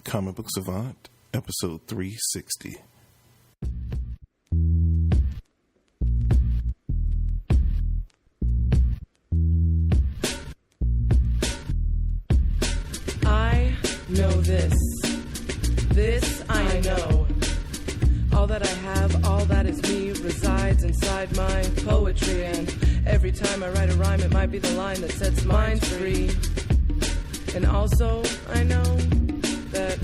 Comic Book Savant, episode 360. I know this. This I know. All that I have, all that is me, resides inside my poetry. And every time I write a rhyme, it might be the line that sets mine free. And also, I know that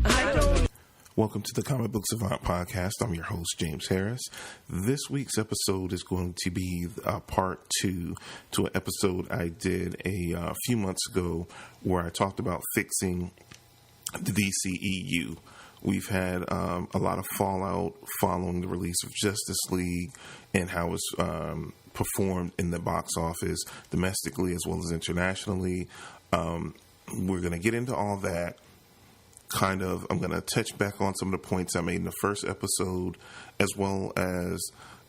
I don't... Welcome to the Comic Book Savant podcast. I'm your host, James Harris. This week's episode is going to be part two to an episode I did a few months ago where I talked about fixing the DCEU. We've had a lot of fallout following the release of Justice League and how it's performed in the box office domestically as well as internationally. We're going to get into all that. I'm going to touch back on some of the points I made in the first episode, as well as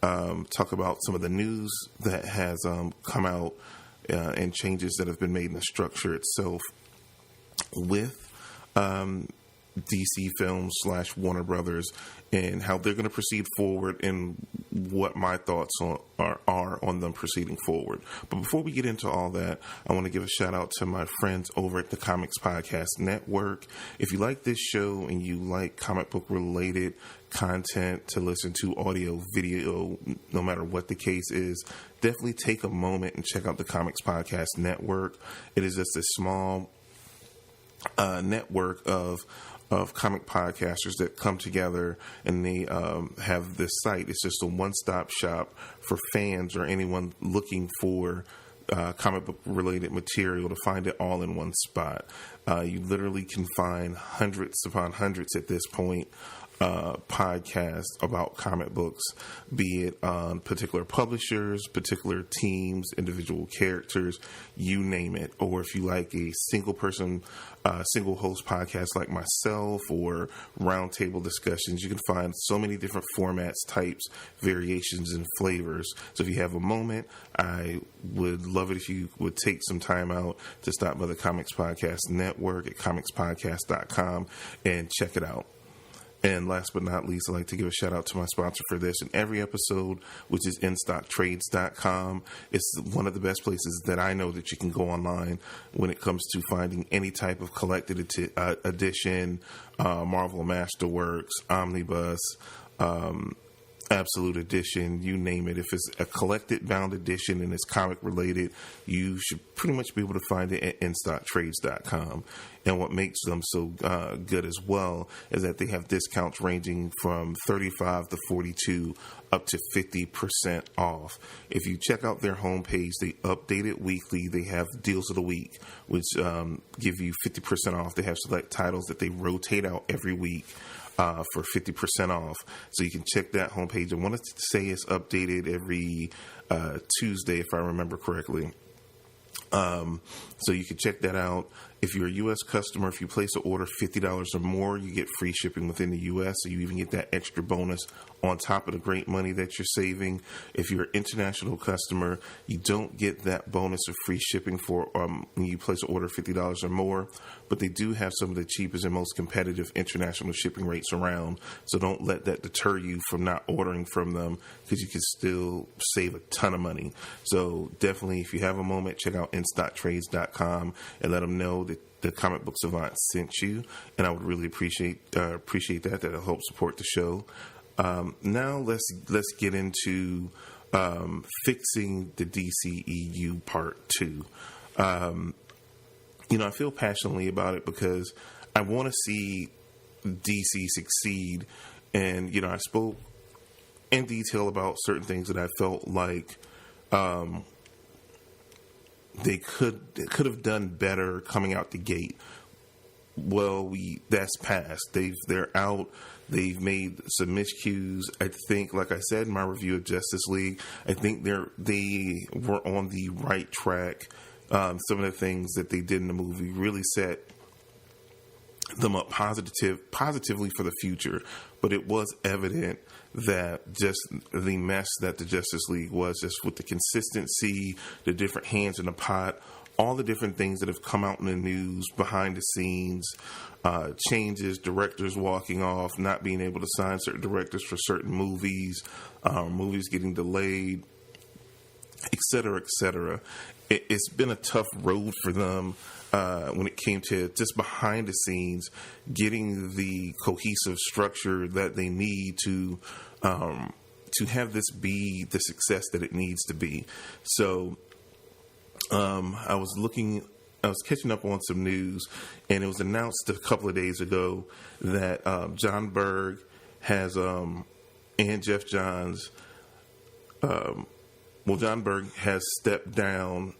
talk about some of the news that has come out and changes that have been made in the structure itself with DC Films / Warner Brothers, and how they're going to proceed forward and what my thoughts are on them proceeding forward. But before we get into all that, I want to give a shout out to my friends over at the Comics Podcast Network. If you like this show and you like comic book related content to listen to, audio, video, no matter what the case is, definitely take a moment and check out the Comics Podcast Network. It is just a small network of comic podcasters that come together, and they have this site. It's just a one-stop shop for fans or anyone looking for comic book related material to find it all in one spot. You literally can find hundreds upon hundreds at this point podcasts about comic books, be it on particular publishers, particular teams, individual characters, you name it. Or if you like a single person, single host podcast like myself, or roundtable discussions, you can find so many different formats, types, variations, and flavors. So if you have a moment, I would love it if you would take some time out to stop by the Comics Podcast Network at comicspodcast.com and check it out. And last but not least, I'd like to give a shout out to my sponsor for this and every episode, which is InStockTrades.com. It's one of the best places that I know that you can go online when it comes to finding any type of collected edition, Marvel Masterworks, Omnibus, Absolute Edition, you name it. If it's a collected bound edition and it's comic related, you should pretty much be able to find it at InStockTrades.com. And what makes them so good as well is that they have discounts ranging from 35 to 42 up to 50% off. If you check out their homepage, they update it weekly. They have deals of the week, which give you 50% off. They have select titles that they rotate out every week for 50% off. So you can check that homepage. I want to say it's updated every Tuesday, if I remember correctly. So you can check that out. If you're a U.S. customer, if you place an order $50 or more, you get free shipping within the U.S., so you even get that extra bonus on top of the great money that you're saving. If you're an international customer, you don't get that bonus of free shipping for when you place an order $50 or more, but they do have some of the cheapest and most competitive international shipping rates around, so don't let that deter you from not ordering from them, because you can still save a ton of money. So definitely, if you have a moment, check out InStockTrades.com and let them know that the Comic Book Savant sent you, and I would really appreciate that. That'll help support the show. Now let's get into fixing the DCEU part 2. I feel passionately about it because I want to see DC succeed, and I spoke in detail about certain things that I felt like they could have done better coming out the gate. Well, that's past. They're out. They've made some miscues. I think, like I said in my review of Justice League, I think they were on the right track. Some of the things that they did in the movie really set them up positively for the future. But it was evident that just the mess that the Justice League was, just with the consistency, the different hands in the pot, all the different things that have come out in the news behind the scenes, changes, directors walking off, not being able to sign certain directors for certain movies, movies getting delayed, et cetera, et cetera. It's been a tough road for them when it came to just behind the scenes, getting the cohesive structure that they need to have this be the success that it needs to be. So I was catching up on some news, and it was announced a couple of days ago that John Berg has and Jeff Johns. John Berg has stepped down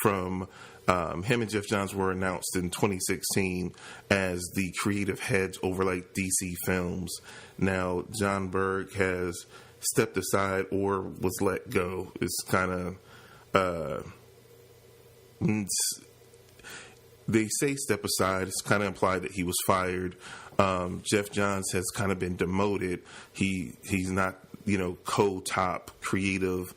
from. Him and Jeff Johns were announced in 2016 as the creative heads over like DC Films. Now John Berg has stepped aside or was let go. It's kind of they say step aside. It's kind of implied that he was fired. Jeff Johns has kind of been demoted. He's not co-top creative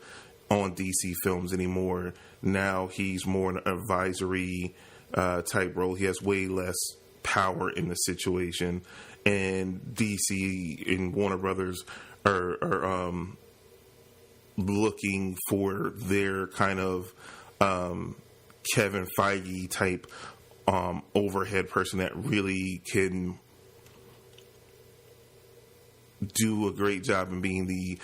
on DC Films anymore. Now he's more an advisory type role. He has way less power in the situation, and DC and Warner Brothers are looking for their kind of Kevin Feige type overhead person that really can do a great job in being the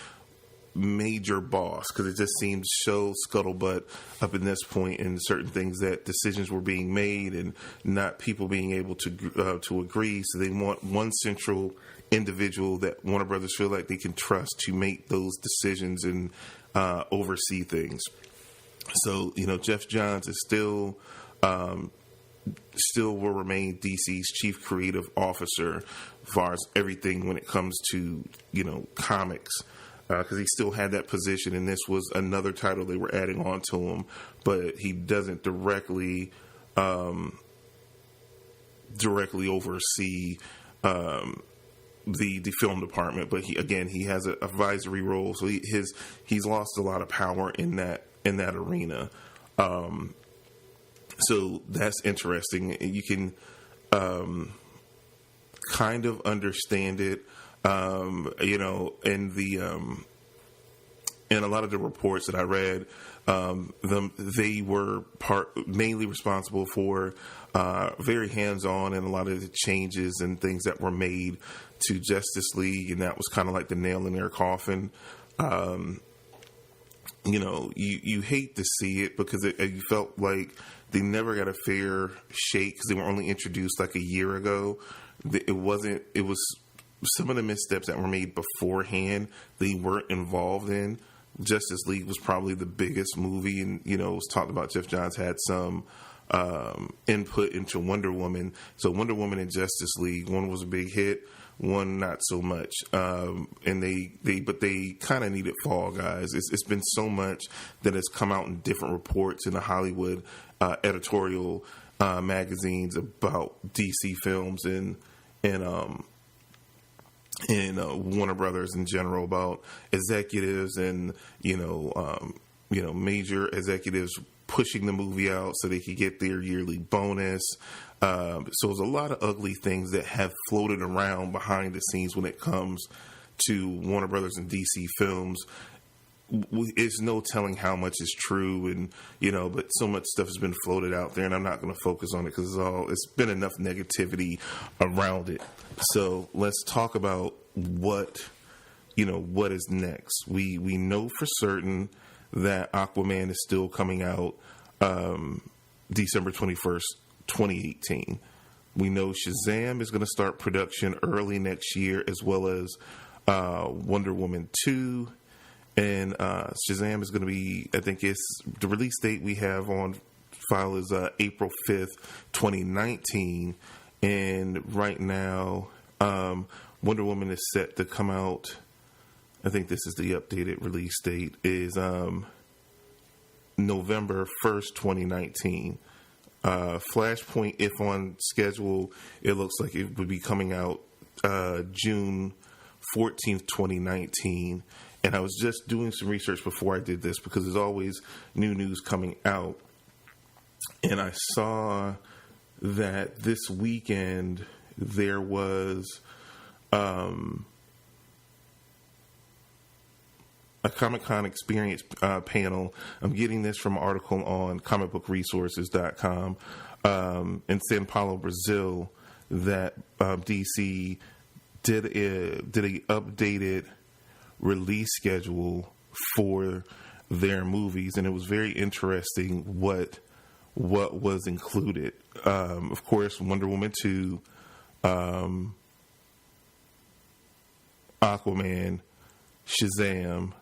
major boss, because it just seems so scuttlebutt up in this point in certain things that decisions were being made and not people being able to agree. So they want one central individual that Warner Brothers feel like they can trust to make those decisions and oversee things. So Jeff Johns is still will remain DC's chief creative officer as far as everything when it comes to comics. Because he still had that position, and this was another title they were adding on to him, but he doesn't directly oversee the film department. But he has an advisory role, so he's lost a lot of power in that arena. So that's interesting. You can kind of understand it. In a lot of the reports that I read, they were mainly responsible for very hands-on in a lot of the changes and things that were made to Justice League, and that was kind of like the nail in their coffin. You hate to see it because you felt like they never got a fair shake because they were only introduced like a year ago. It was some of the missteps that were made beforehand they weren't involved in. Justice League was probably the biggest movie, and it was talked about. Jeff Johns had some input into Wonder Woman. So Wonder Woman and Justice League, one was a big hit, one not so much. And they kind of needed Fall Guys. It's been so much that has come out in different reports in the Hollywood editorial magazines about DC Films and Warner Brothers in general, about executives and major executives pushing the movie out so they could get their yearly bonus. So there's a lot of ugly things that have floated around behind the scenes when it comes to Warner Brothers and DC Films. It's no telling how much is true, and but so much stuff has been floated out there, and I'm not going to focus on it because it's been enough negativity around it. So let's talk about what is next. We know for certain that Aquaman is still coming out December 21st, 2018. We know Shazam is going to start production early next year, as well as Wonder Woman 2. And Shazam is going to be, I think it's the release date we have on file is April 5th, 2019. And right now, Wonder Woman is set to come out. I think this is the updated release date, is November 1st, 2019. Flashpoint, if on schedule, it looks like it would be coming out June 14th, 2019. And I was just doing some research before I did this because there's always new news coming out. And I saw that this weekend there was a Comic-Con experience panel. I'm getting this from an article on comicbookresources.com in Sao Paulo, Brazil, that DC did a updated release schedule for their movies, and it was very interesting what was included. Of course, Wonder Woman 2, Aquaman, Shazam,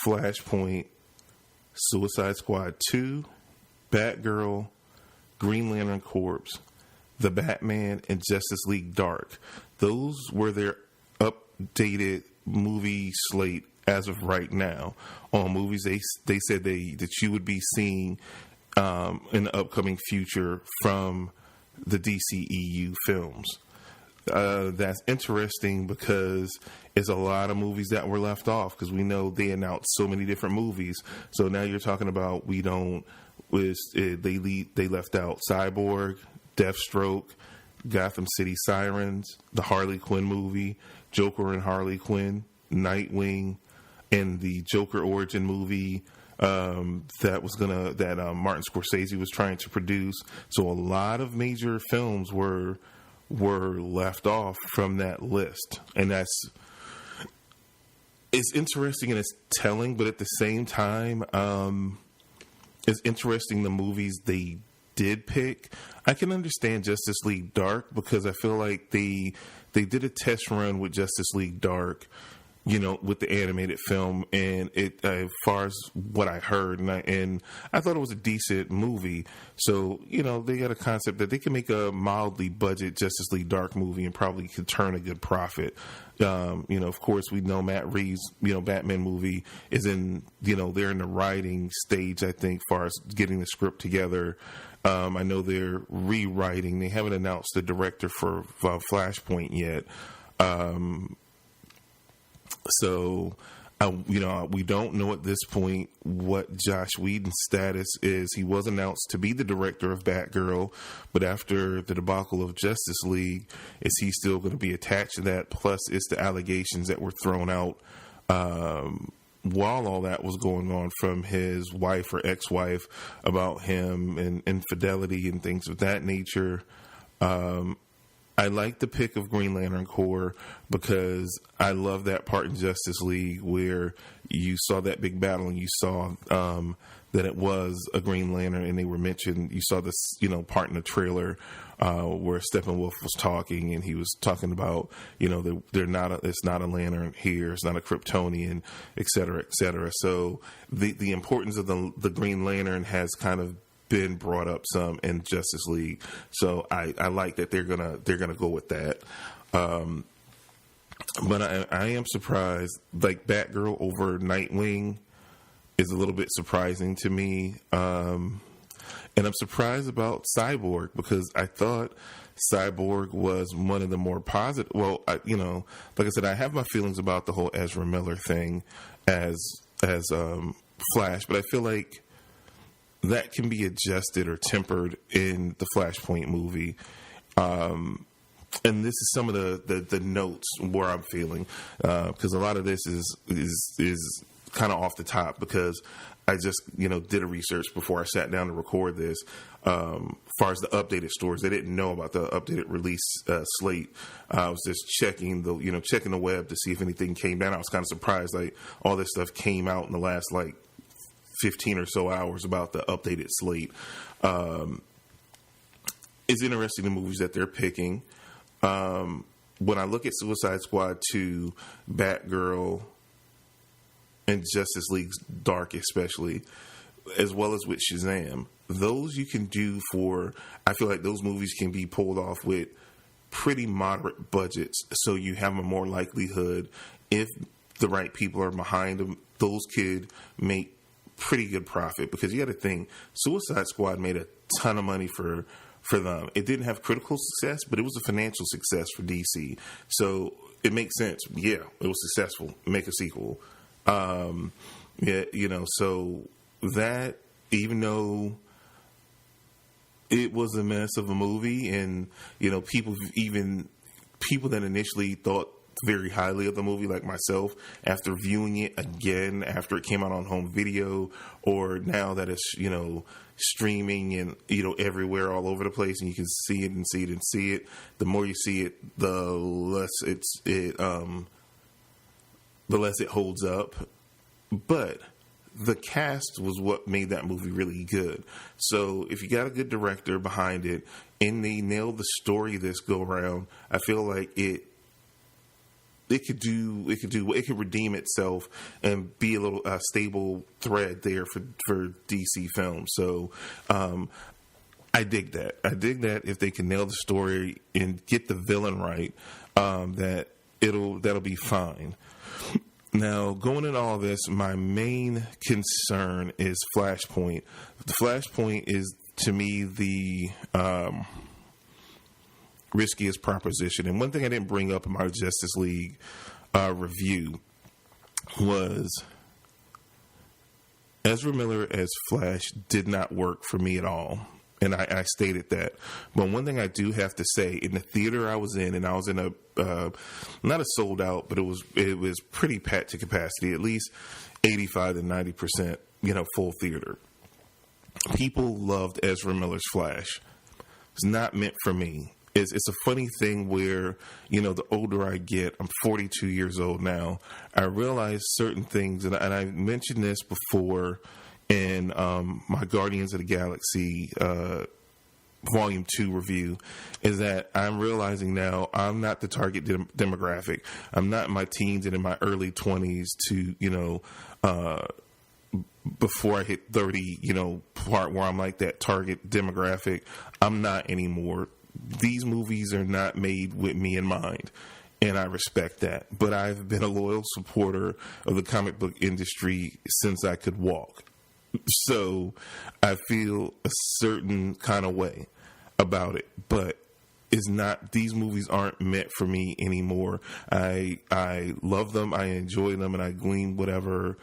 Flashpoint, Suicide Squad 2, Batgirl, Green Lantern Corps, The Batman, and Justice League Dark. Those were their updated movie slate as of right now on movies they said that you would be seeing in the upcoming future from the DCEU films. That's interesting because it's a lot of movies that were left off, because we know they announced so many different movies. So now you're talking about they left out Cyborg, Deathstroke, Gotham City Sirens, the Harley Quinn movie, Joker and Harley Quinn, Nightwing, and the Joker origin movie that Martin Scorsese was trying to produce. So a lot of major films were left off from that list, and it's interesting and it's telling, but at the same time, it's interesting the movies they did pick. I can understand Justice League Dark because I feel like they did a test run with Justice League Dark, with the animated film, and it, as far as what I heard, and I thought it was a decent movie. So, they got a concept that they can make a mildly budget Justice League Dark movie and probably could turn a good profit. Of course, we know Matt Reeves', Batman movie is in, they're in the writing stage, I think, as far as getting the script together. I know they're rewriting. They haven't announced the director for Flashpoint yet. So, we don't know at this point what Joss Whedon's status is. He was announced to be the director of Batgirl, but after the debacle of Justice League, is he still going to be attached to that? Plus, it's the allegations that were thrown out while all that was going on from his wife or ex-wife about him and infidelity and things of that nature. I like the pick of Green Lantern Corps because I love that part in Justice League where you saw that big battle and you saw that it was a Green Lantern, and they were mentioned. You saw this, part in the trailer where Steppenwolf was talking, and he was talking about, it's not a Lantern here, it's not a Kryptonian, et cetera, et cetera. So the importance of the Green Lantern has kind of been brought up some in Justice League, so I like that they're gonna go with that. But I am surprised, like Batgirl over Nightwing is a little bit surprising to me, and I'm surprised about Cyborg because I thought Cyborg was one of the more positive. Well, like I said, I have my feelings about the whole Ezra Miller thing as Flash, but I feel like that can be adjusted or tempered in the Flashpoint movie. And this is some of the notes where I'm feeling, because a lot of this is kind of off the top because I just, did a research before I sat down to record this. As far as the updated stories, they didn't know about the updated release slate. I was just checking the web to see if anything came down. I was kind of surprised, like all this stuff came out in the last 15 or so hours about the updated slate. It's interesting, the movies that they're picking. When I look at Suicide Squad 2, Batgirl, and Justice League Dark especially, as well as with Shazam, those you can do I feel like those movies can be pulled off with pretty moderate budgets, so you have a more likelihood, if the right people are behind them, those could make pretty good profit. Because you got to think, Suicide Squad made a ton of money for them. It didn't have critical success, but it was a financial success for DC. So it makes sense. Yeah, it was successful. Make a sequel. So that, even though it was a mess of a movie, and people that initially thought very highly of the movie, like myself, after viewing it again after it came out on home video, or now that it's streaming and everywhere, all over the place, and you can see it and see it and see it. The more you see it, the less it holds up. But the cast was what made that movie really good. So if you got a good director behind it and they nailed the story this go around, I feel like it could redeem itself and be a little stable thread there for DC films. So I dig that. If they can nail the story and get the villain right, that'll be fine. Now, going into all this, my main concern is Flashpoint. The Flashpoint is, to me, the riskiest proposition. And one thing I didn't bring up in my Justice League review was Ezra Miller as Flash did not work for me at all. And I stated that. But one thing I do have to say, in the theater I was in, and I was in a not a sold out, but it was pretty packed to capacity, at least 85 to 90%, full theater. People loved Ezra Miller's Flash. It's not meant for me. It's a funny thing where, the older I get, I'm 42 years old now, I realize certain things, and I mentioned this before in my Guardians of the Galaxy Volume 2 review, is that I'm realizing now I'm not the target demographic. I'm not in my teens and in my early 20s to, before I hit 30, part where I'm like that target demographic. I'm not anymore. These movies are not made with me in mind, and I respect that. But I've been a loyal supporter of the comic book industry since I could walk. So I feel a certain kind of way about it, but these movies aren't meant for me anymore. I love them, I enjoy them, and I glean whatever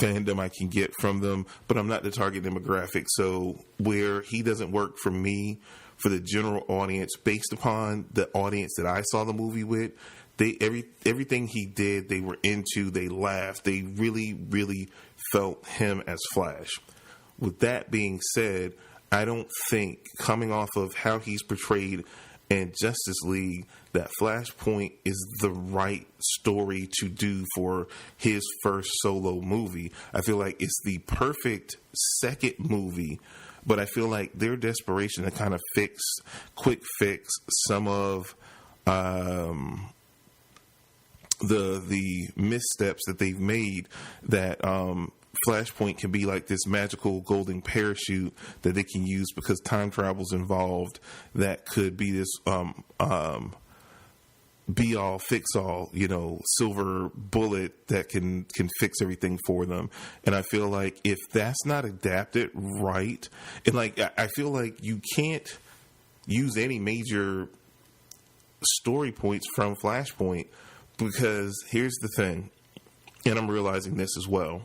fandom I can get from them, but I'm not the target demographic. So where he doesn't work for me, for the general audience, based upon the audience that I saw the movie with, everything he did, they were into, they laughed, they really, really felt him as Flash. With that being said, I don't think, coming off of how he's portrayed in Justice League, that Flashpoint is the right story to do for his first solo movie. I feel like it's the perfect second movie, but I feel like their desperation to kind of quick fix some of the missteps that they've made, that Flashpoint can be like this magical golden parachute that they can use because time travel's involved, that could be this be all fix all, silver bullet that can fix everything for them. And I feel like if that's not adapted right, and I feel like you can't use any major story points from Flashpoint, because here's the thing, and I'm realizing this as well,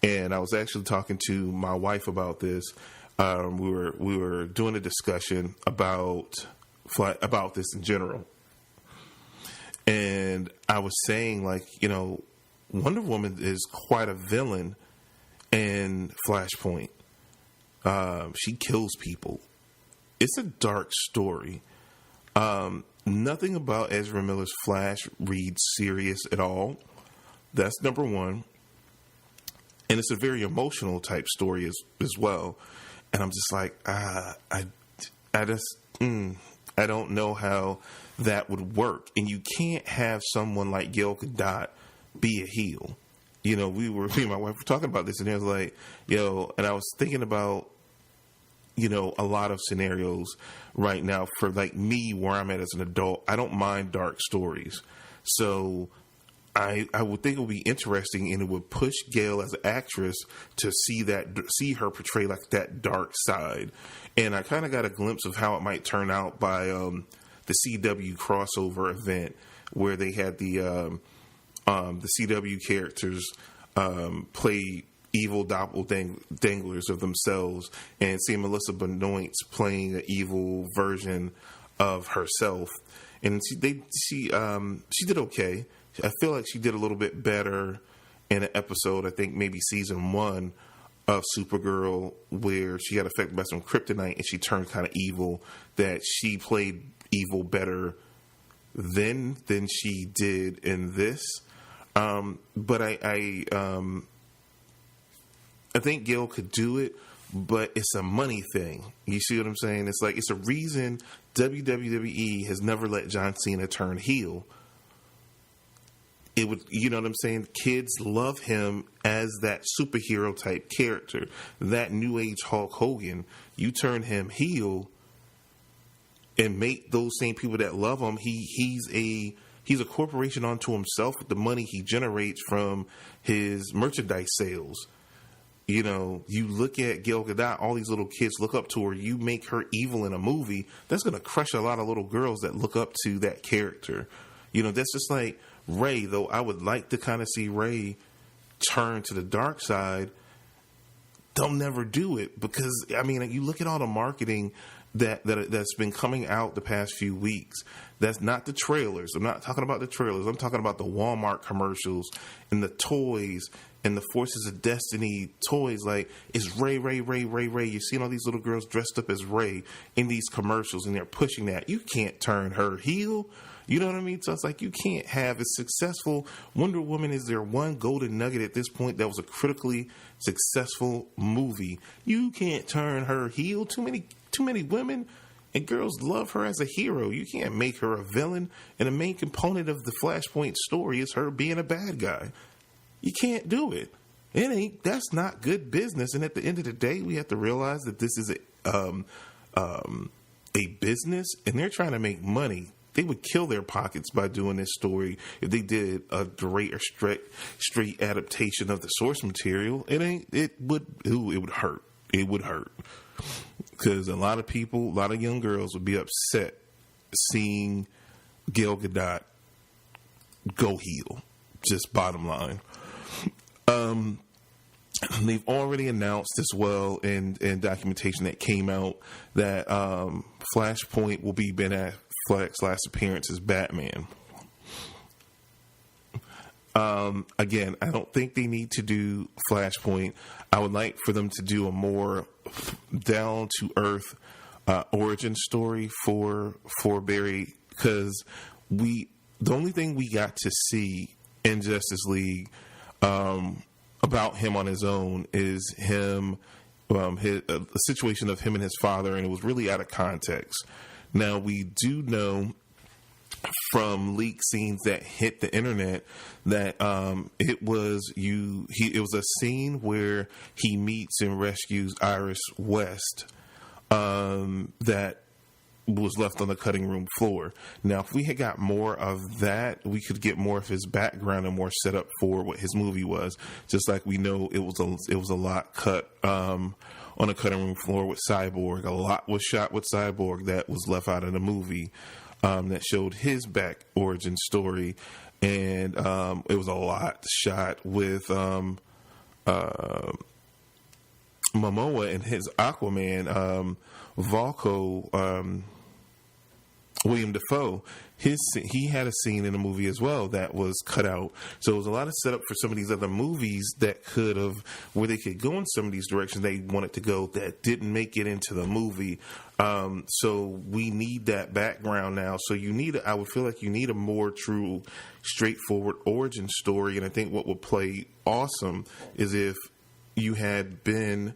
and I was actually talking to my wife about this. We were doing a discussion about this in general, and I was saying, Wonder Woman is quite a villain in Flashpoint. She kills people. It's a dark story. Nothing about Ezra Miller's Flash reads serious at all. That's number one. And it's a very emotional type story as well. And I'm just like, I don't know how that would work. And you can't have someone like Gal Gadot be a heel. Me and my wife were talking about this, and it was like, and I was thinking about, a lot of scenarios right now for me, where I'm at as an adult. I don't mind dark stories. So I would think it would be interesting, and it would push Gail as an actress to see her portray that dark side. And I kind of got a glimpse of how it might turn out by the CW crossover event, where they had the CW characters play evil doppeldanglers of themselves, and seeing Melissa Benoist playing an evil version of herself. And she did okay. I feel like she did a little bit better in an episode, I think maybe season 1 of Supergirl, where she got affected by some kryptonite and she turned kind of evil, that she played evil better then than she did in this. But I think Gail could do it, but it's a money thing. You see what I'm saying? It's like, it's a reason WWE has never let John Cena turn heel. It would, you know what I'm saying? Kids love him as that superhero type character, that new age Hulk Hogan. You turn him heel and make those same people that love him, he's a corporation unto himself with the money he generates from his merchandise sales. You know, you look at Gal Gadot, all these little kids look up to her. You make her evil in a movie, that's going to crush a lot of little girls that look up to that character. You know, that's just like Ray, though I would like to kind of see Ray turn to the dark side. They'll never do it because, I mean, you look at all the marketing that's been coming out the past few weeks. That's not the trailers. I'm not talking about the trailers. I'm talking about the Walmart commercials and the toys and the Forces of Destiny toys. Like, it's Ray, Ray, Ray, Ray, Ray. You're seeing all these little girls dressed up as Ray in these commercials, and they're pushing that. You can't turn her heel. You know what I mean? So it's like, you can't have a successful Wonder Woman. Is there one golden nugget at this point that was a critically successful movie? You can't turn her heel. Too many women and girls love her as a hero. You can't make her a villain. And the main component of the Flashpoint story is her being a bad guy. You can't do it. That's not good business. And at the end of the day, we have to realize that this is a business, and they're trying to make money. They would kill their pockets by doing this story if they did a great or straight adaptation of the source material. It would hurt. It would hurt. Because a lot of people, a lot of young girls would be upset seeing Gal Gadot go heel. Just bottom line. They've already announced as well in documentation that came out that Flashpoint will be Ben Affleck's last appearance as Batman. Again, I don't think they need to do Flashpoint. I would like for them to do a more down-to-earth origin story for Barry, because the only thing we got to see in Justice League about him on his own is him, a situation of him and his father, and it was really out of context. Now, we do know from leaked scenes that hit the internet that it was a scene where he meets and rescues Iris West that was left on the cutting room floor. Now, if we had got more of that, we could get more of his background and more set up for what his movie was. Just like we know it was a lot cut on a cutting room floor with Cyborg. A lot was shot with Cyborg that was left out of the movie. That showed his back origin story, and it was a lot shot with Momoa and his Aquaman, Valko, William Dafoe. He had a scene in the movie as well that was cut out. So it was a lot of setup for some of these other movies that where they could go in some of these directions they wanted to go that didn't make it into the movie. So we need that background now. So I would feel like you need a more true, straightforward origin story. And I think what would play awesome is if you had Ben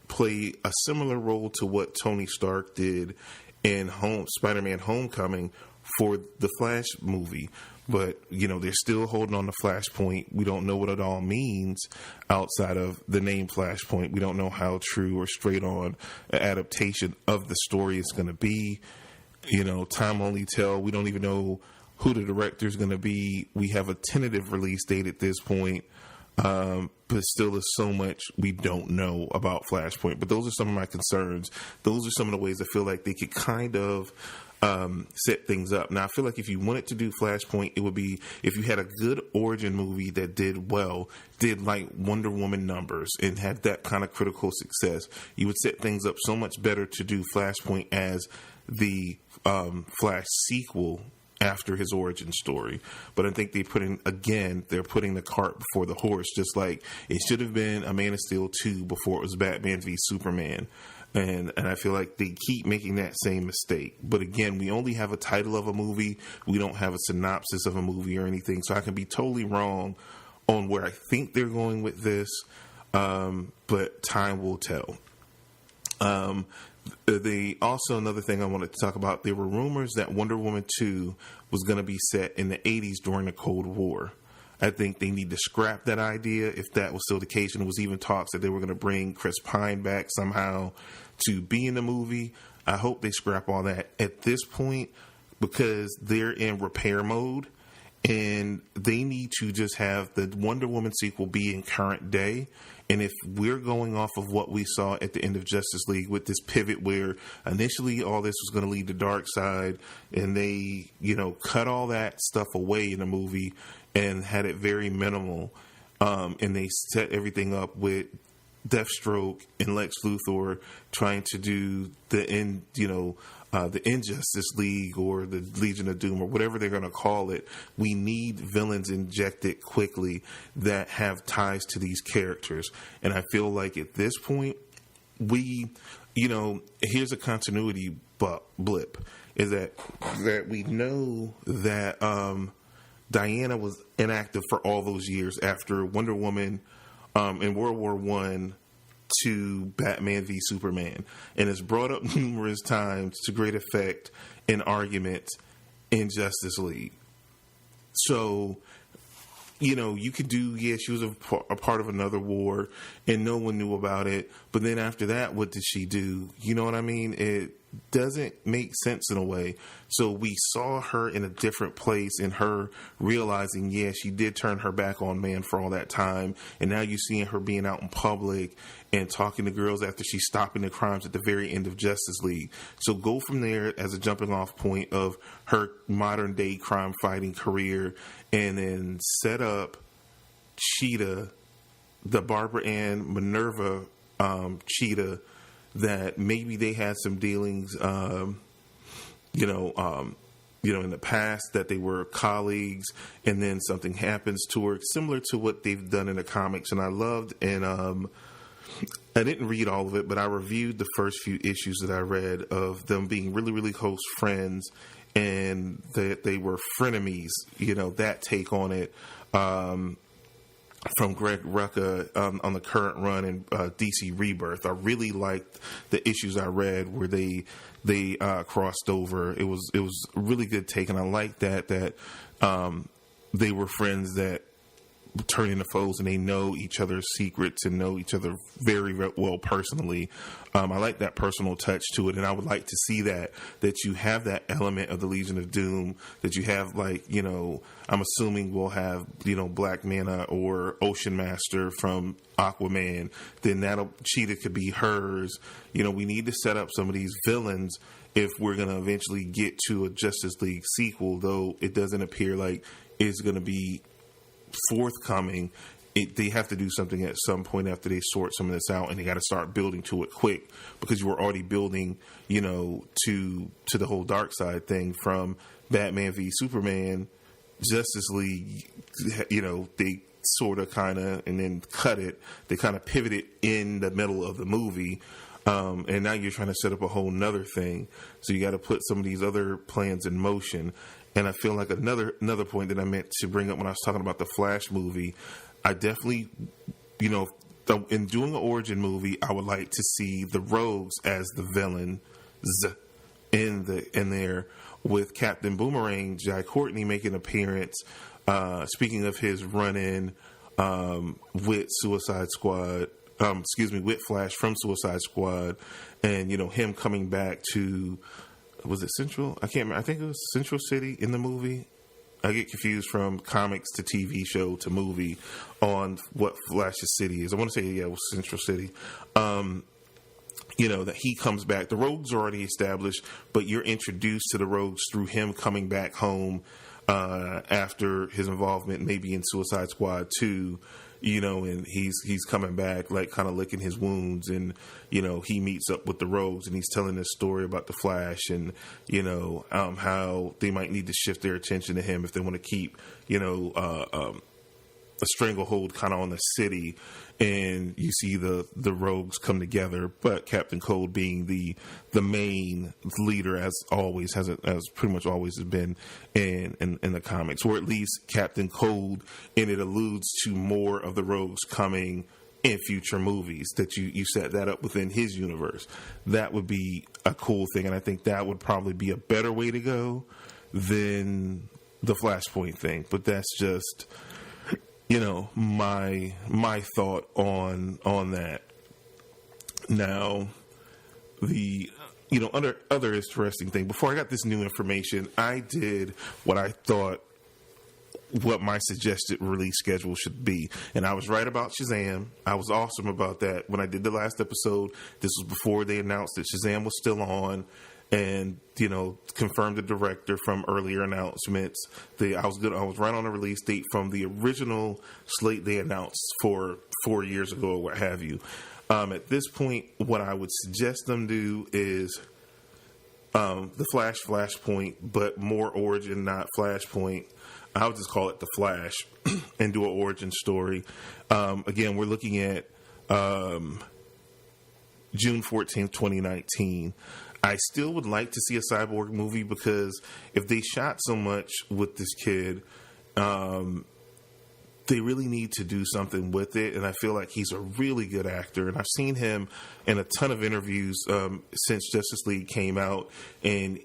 play a similar role to what Tony Stark did in Spider-Man Homecoming for the Flash movie. But, they're still holding on to Flashpoint. We don't know what it all means outside of the name Flashpoint. We don't know how true or straight on an adaptation of the story is going to be. Time only tell. We don't even know who the director is going to be. We have a tentative release date at this point. But still there's so much we don't know about Flashpoint. But those are some of my concerns. Those are some of the ways I feel like they could kind of set things up. Now, I feel like if you wanted to do Flashpoint, it would be if you had a good origin movie that did well, did like Wonder Woman numbers, and had that kind of critical success, you would set things up so much better to do Flashpoint as the Flash sequel after his origin story. But I think they're putting the cart before the horse, just like it should have been a Man of Steel 2 before it was Batman v Superman. And I feel like they keep making that same mistake. But again, we only have a title of a movie. We don't have a synopsis of a movie or anything. So I can be totally wrong on where I think they're going with this. But time will tell. Another thing I wanted to talk about, there were rumors that Wonder Woman 2 was going to be set in the 80s during the Cold War. I think they need to scrap that idea if that was still the case. And it was even talks that they were going to bring Chris Pine back somehow to be in the movie. I hope they scrap all that at this point, because they're in repair mode and they need to just have the Wonder Woman sequel be in current day. And if we're going off of what we saw at the end of Justice League with this pivot where initially all this was going to lead to Darkseid, and they, cut all that stuff away in the movie and had it very minimal, and they set everything up with Deathstroke and Lex Luthor trying to do the Injustice League or the Legion of Doom or whatever they're going to call it. We need villains injected quickly that have ties to these characters. And I feel like at this point, here's a continuity blip, is that we know that Diana was inactive for all those years after Wonder Woman in World War I to Batman v Superman, and it's brought up numerous times to great effect in arguments in Justice League. So, you could do, she was a part of another war and no one knew about it, but then after that, what did she do? You know what I mean? It doesn't make sense in a way. So we saw her in a different place, and her realizing, she did turn her back on man for all that time, and now you're seeing her being out in public and talking to girls after she's stopping the crimes at the very end of Justice League. So go from there as a jumping off point of her modern day crime fighting career, and then set up Cheetah, the Barbara Ann Minerva Cheetah, that maybe they had some dealings, in the past, that they were colleagues, and then something happens to her, similar to what they've done in the comics. And I loved, and I didn't read all of it, but I reviewed the first few issues that I read of them being really, really close friends, and that they were frenemies, that take on it. From Greg Rucka on the current run in DC Rebirth. I really liked the issues I read where they crossed over. It was a really good take, and I liked that they were friends that turn into foes, and they know each other's secrets and know each other very, very well personally. I like that personal touch to it, and I would like to see that you have that element of the Legion of Doom, that you have, I'm assuming we'll have, Black Manta or Ocean Master from Aquaman, then Cheetah could be hers. We need to set up some of these villains if we're going to eventually get to a Justice League sequel, though it doesn't appear like it's going to be forthcoming. They have to do something at some point after they sort some of this out, and they got to start building to it quick, because you were already building, to the whole Darkseid thing from Batman v Superman, Justice League. They sort of kind of, and then cut it. They kind of pivoted in the middle of the movie. And now you're trying to set up a whole nother thing. So you got to put some of these other plans in motion. And I feel like another point that I meant to bring up when I was talking about the Flash movie, I definitely, in doing an origin movie, I would like to see the Rogues as the villains in there, with Captain Boomerang, Jai Courtney, making an appearance. Speaking of his run-in with Suicide Squad, with Flash from Suicide Squad, and him coming back to, was it Central? I can't remember. I think it was Central City in the movie. I get confused from comics to TV show to movie on what Flash's city is. I want to say, it was Central City. that he comes back. The Rogue's already established, but you're introduced to the Rogues through him coming back home after his involvement maybe in Suicide Squad 2, and he's coming back, like, kind of licking his wounds, and, he meets up with the Rogues, and he's telling this story about the Flash, and, how they might need to shift their attention to him if they want to keep, a stranglehold kind of on the city. And you see the Rogues come together, but Captain Cold being the main leader, as always, as pretty much always has been in the comics, or at least Captain Cold, and it alludes to more of the Rogues coming in future movies, that you set that up within his universe. That would be a cool thing, and I think that would probably be a better way to go than the Flashpoint thing. But that's just my thought on that. Now, the other interesting thing, before I got this new information, I did what my suggested release schedule should be, and I was right about Shazam. I was awesome about that when I did the last episode. This was before they announced that Shazam was still on, and confirmed the director from earlier announcements. I was right on the release date from the original slate they announced for 4 years ago, or what have you. At this point, what I would suggest them do is the Flashpoint, but more origin, not Flashpoint. I would just call it the Flash and do an origin story. Again, we're looking at June 14th, 2019. I still would like to see a Cyborg movie, because if they shot so much with this kid, they really need to do something with it. And I feel like he's a really good actor. And I've seen him in a ton of interviews since Justice League came out, and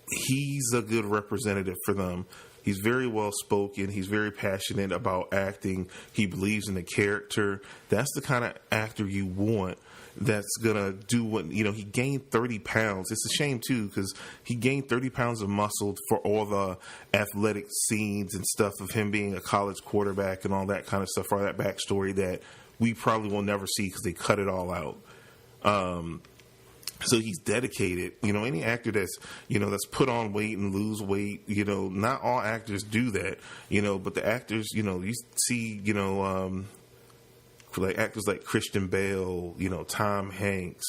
he's a good representative for them. He's very well spoken. He's very passionate about acting. He believes in the character. That's the kind of actor you want, that's going to do what, he gained 30 pounds. It's a shame, too, because he gained 30 pounds of muscle for all the athletic scenes and stuff of him being a college quarterback and all that kind of stuff, for that backstory that we probably will never see because they cut it all out. So he's dedicated. Any actor that's put on weight and lose weight, not all actors do that, but the actors, you see, like actors like Christian Bale, Tom Hanks,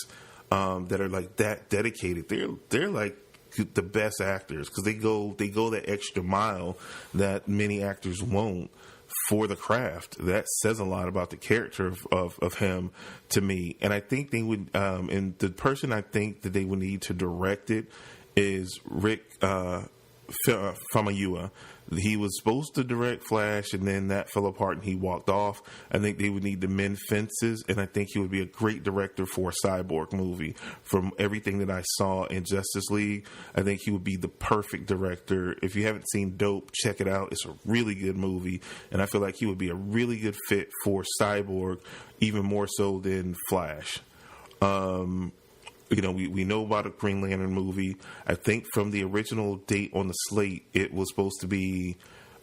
that are like that dedicated. They're like the best actors, because they go that extra mile that many actors won't for the craft. That says a lot about the character of him to me. And I think they would, and the person I think that they would need to direct it is Rick Famuyiwa. He was supposed to direct Flash, and then that fell apart and he walked off. I think they would need to mend fences, and I think he would be a great director for a Cyborg movie. From everything that I saw in Justice League, I think he would be the perfect director. If you haven't seen Dope, check it out. It's a really good movie, and I feel like he would be a really good fit for Cyborg, even more so than Flash. We know about a Green Lantern movie. I think from the original date on the slate, it was supposed to be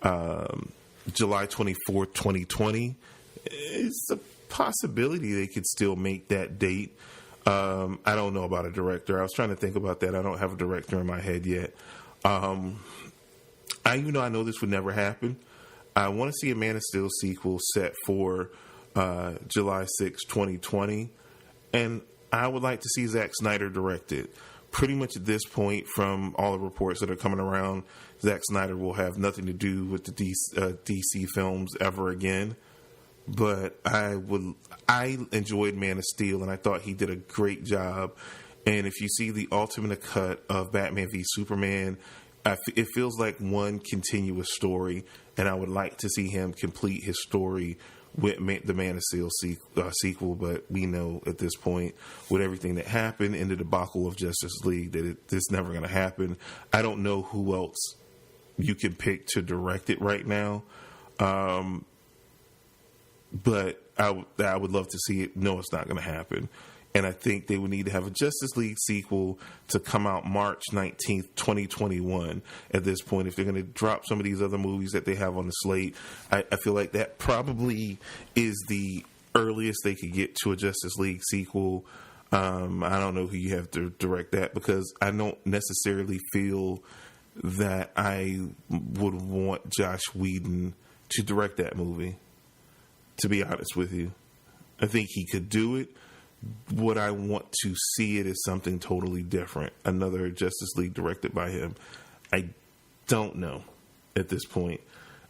July 24th, 2020. It's a possibility they could still make that date. I don't know about a director. I was trying to think about that. I don't have a director in my head yet. Even though I know this would never happen, I want to see a Man of Steel sequel set for July 6th, 2020. And I would like to see Zack Snyder direct it. Pretty much at this point, from all the reports that are coming around, Zack Snyder will have nothing to do with the DC films ever again. But I enjoyed Man of Steel, and I thought he did a great job. And if you see the ultimate cut of Batman v Superman, it feels like one continuous story, and I would like to see him complete his story with the Man of Steel sequel. But we know at this point, with everything that happened in the debacle of Justice League, that it's never going to happen. I don't know who else you can pick to direct it right now, but I would love to see it. No, it's not going to happen. And I think they would need to have a Justice League sequel to come out March 19th, 2021 at this point. If they're going to drop some of these other movies that they have on the slate, I feel like that probably is the earliest they could get to a Justice League sequel. I don't know who you have to direct that, because I don't necessarily feel that I would want Josh Whedon to direct that movie, to be honest with you. I think he could do it. Would I want to see it as something totally different? Another Justice League directed by him? I don't know at this point.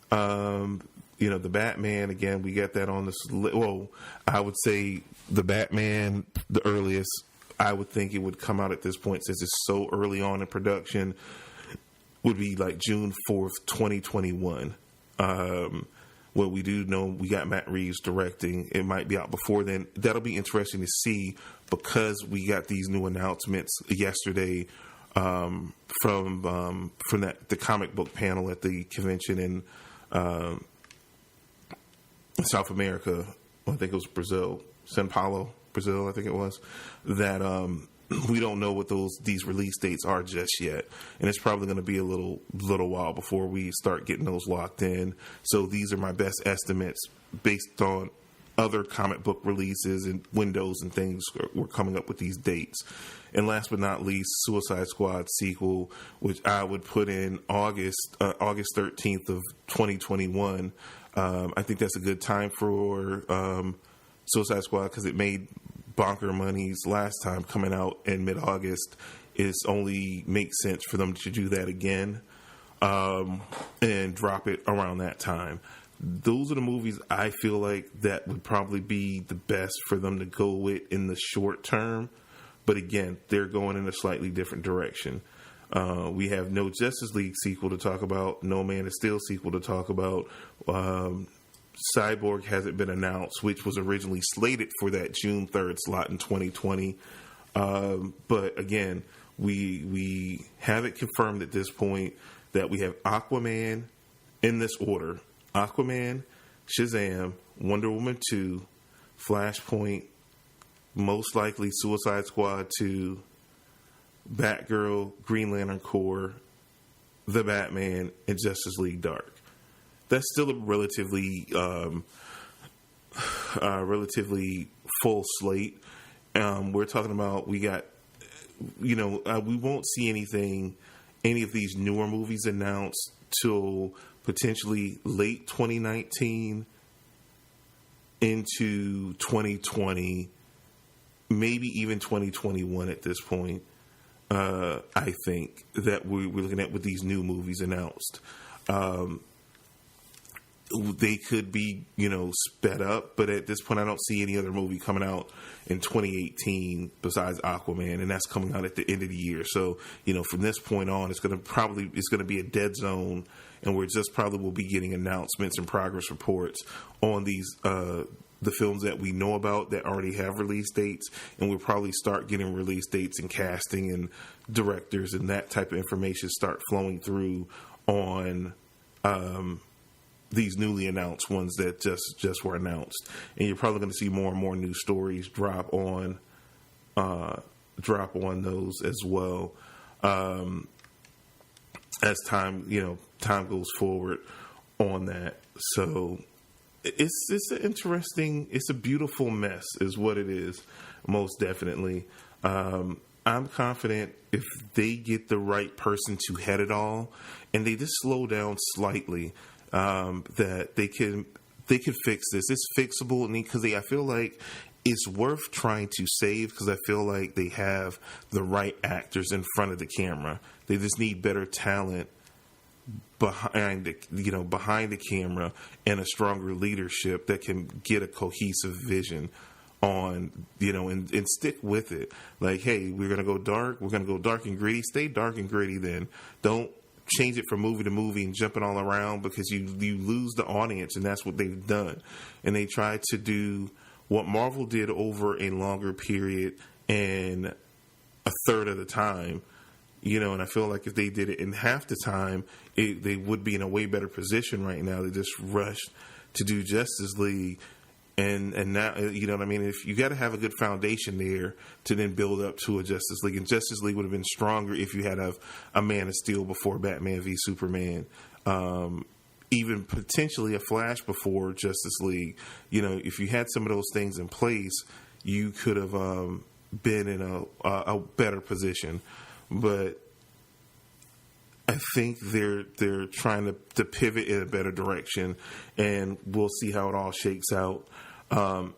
The Batman, again, we got that on this. Well, I would say the Batman, the earliest I would think it would come out at this point, since it's so early on in production, would be like June 4th, 2021. Well, we do know we got Matt Reeves directing. It might be out before then. That'll be interesting to see, because we got these new announcements yesterday from the comic book panel at the convention in South America. I think it was Brazil, Sao Paulo, Brazil. I think it was that we don't know what these release dates are just yet, and it's probably going to be a little while before we start getting those locked in. So these are my best estimates based on other comic book releases and windows and things. We're coming up with these dates. And last but not least, Suicide Squad sequel, which I would put in August 13th of 2021. I think that's a good time for Suicide Squad, because it made bonker monies last time coming out in mid-August. It only makes sense for them to do that again and drop it around that time. Those are the movies I feel like that would probably be the best for them to go with in the short term. But again, they're going in a slightly different direction. We have no Justice League sequel to talk about, no Man of Steel sequel to talk about. Cyborg hasn't been announced, which was originally slated for that June 3rd slot in 2020. But again, we have it confirmed at this point that we have Aquaman in this order: Aquaman, Shazam, Wonder Woman 2, Flashpoint, most likely Suicide Squad 2, Batgirl, Green Lantern Corps, The Batman, and Justice League Dark. That's still a relatively full slate. We're talking about, we got, we won't see any of these newer movies announced till potentially late 2019 into 2020, maybe even 2021 at this point. I think that we're looking at with these new movies announced. They could be, sped up, but at this point, I don't see any other movie coming out in 2018 besides Aquaman, and that's coming out at the end of the year. So, from this point on, it's going to be a dead zone, and we're just probably will be getting announcements and progress reports on these the films that we know about that already have release dates, and we'll probably start getting release dates and casting and directors and that type of information start flowing through on these newly announced ones that just were announced. And you're probably going to see more and more news stories drop on those as well as time goes forward on that. So it's an interesting, it's a beautiful mess is what it is, most definitely. I'm confident if they get the right person to head it all and they just slow down slightly, that they can fix this. It's fixable, because I feel like it's worth trying to save, because I feel like they have the right actors in front of the camera. They just need better talent behind the camera and a stronger leadership that can get a cohesive vision on, and stick with it. Like, hey, we're going to go dark. We're going to go dark and gritty. Stay dark and gritty then. Don't change it from movie to movie and jumping all around, because you lose the audience, and that's what they've done. And they tried to do what Marvel did over a longer period and a third of the time, and I feel like if they did it in half the time, they would be in a way better position right now. They just rushed to do Justice League. And now, you know what I mean? If you got to have a good foundation there to then build up to a Justice League. And Justice League would have been stronger if you had a Man of Steel before Batman v Superman. Even potentially a Flash before Justice League. If you had some of those things in place, you could have been in a better position. But I think they're trying to pivot in a better direction, and we'll see how it all shakes out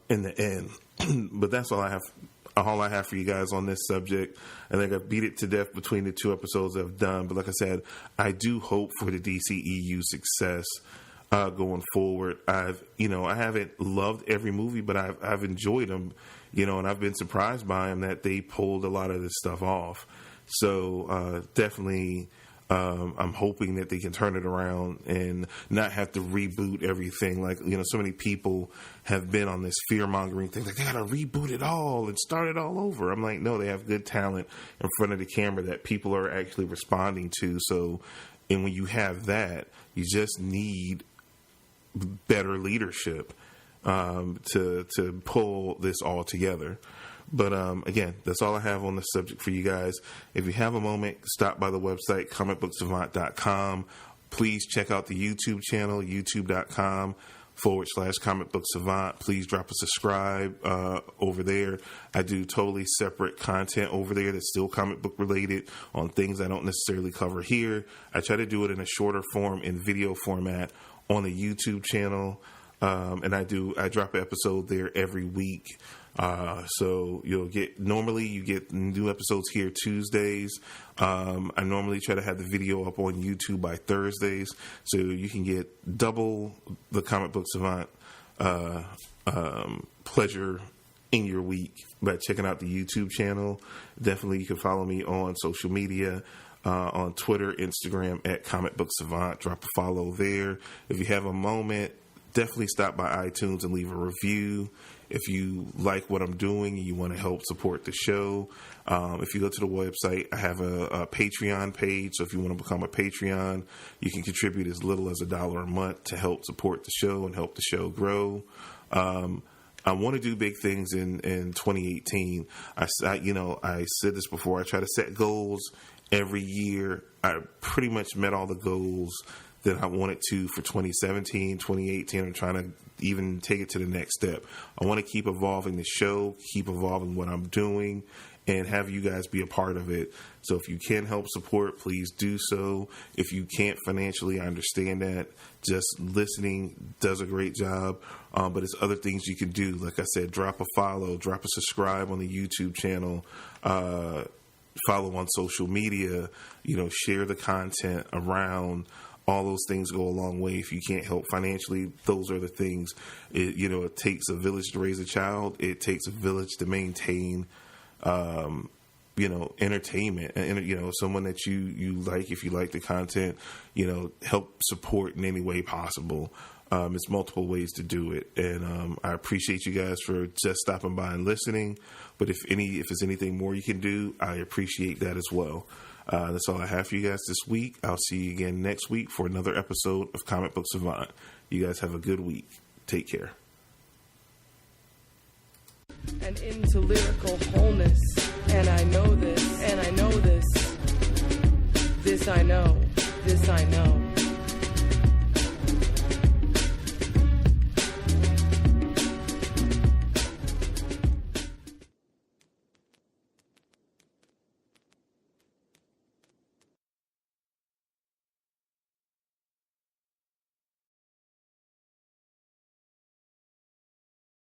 in the end. But that's all I have. All I have for you guys on this subject. I think I've beat it to death between the 2 episodes I've done. But like I said, I do hope for the DCEU success going forward. I haven't loved every movie, but I've enjoyed them. And I've been surprised by them that they pulled a lot of this stuff off. So definitely. I'm hoping that they can turn it around and not have to reboot everything. Like, so many people have been on this fear-mongering thing. Like, they got to reboot it all and start it all over. I'm like, no, they have good talent in front of the camera that people are actually responding to. So, and when you have that, you just need better leadership to pull this all together. But again, that's all I have on the subject for you guys. If you have a moment, stop by the website, comicbooksavant.com. Please check out the YouTube channel, youtube.com/comicbooksavant. Please drop a subscribe over there. I do totally separate content over there that's still comic book related on things I don't necessarily cover here. I try to do it in a shorter form, in video format on the YouTube channel. And I drop an episode there every week. So you get new episodes here Tuesdays. I normally try to have the video up on YouTube by Thursdays, so you can get double the Comic Book Savant pleasure in your week by checking out the YouTube channel. Definitely, you can follow me on social media. On Twitter, Instagram at Comic Book Savant. Drop a follow there. If you have a moment, definitely stop by iTunes and leave a review. If you like what I'm doing and you want to help support the show, if you go to the website, I have a Patreon page. So if you want to become a Patreon, you can contribute as little as $1 a month to help support the show and help the show grow. I want to do big things in 2018. I said this before. I try to set goals every year. I pretty much met all the goals that I wanted to for 2017, 2018. I'm trying to even take it to the next step. I want to keep evolving the show, keep evolving what I'm doing, and have you guys be a part of it. So if you can help support, please do so. If you can't financially, I understand that. Just listening does a great job. But there's other things you can do. Like I said, drop a follow, drop a subscribe on the YouTube channel, follow on social media, share the content around. All those things go a long way. If you can't help financially, those are the things. It takes a village to raise a child. It takes a village to maintain, entertainment. And, someone that you like, if you like the content, help support in any way possible. It's multiple ways to do it. And I appreciate you guys for just stopping by and listening. But if there's anything more you can do, I appreciate that as well. That's all I have for you guys this week. I'll see you again next week for another episode of Comic Book Savant. You guys have a good week. Take care. And into lyrical wholeness. And I know this. This I know.